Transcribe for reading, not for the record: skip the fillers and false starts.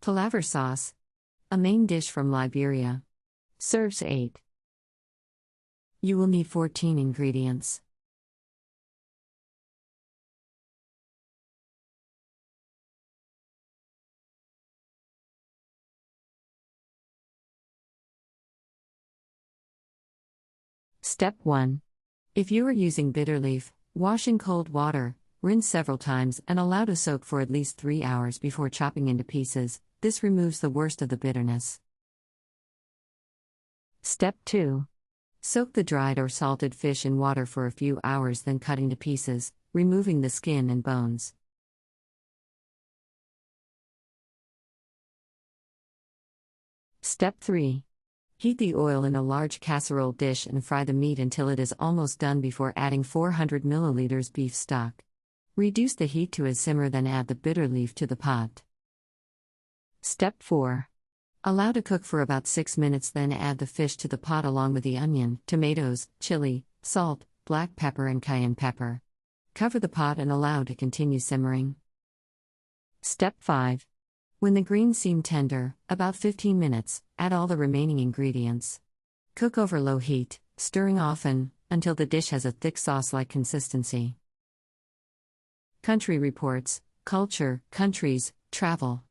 Palaver sauce, a main dish from Liberia. Serves 8. You will need 14 ingredients. Step 1. If you are using bitterleaf, wash in cold water, rinse several times, and allow to soak for at least 3 hours before chopping into pieces. This removes the worst of the bitterness. Step 2. Soak the dried or salted fish in water for a few hours, then cut into pieces, removing the skin and bones. Step 3. Heat the oil in a large casserole dish and fry the meat until it is almost done before adding 400 milliliters beef stock. Reduce the heat to a simmer, then add the bitter leaf to the pot. Step 4. Allow to cook for about 6 minutes, then add the fish to the pot along with the onion, tomatoes, chili, salt, black pepper, and cayenne pepper. Cover the pot and allow to continue simmering. Step 5. When the greens seem tender, about 15 minutes, add all the remaining ingredients. Cook over low heat, stirring often, until the dish has a thick sauce-like consistency. Country Reports, Culture, Countries, Travel.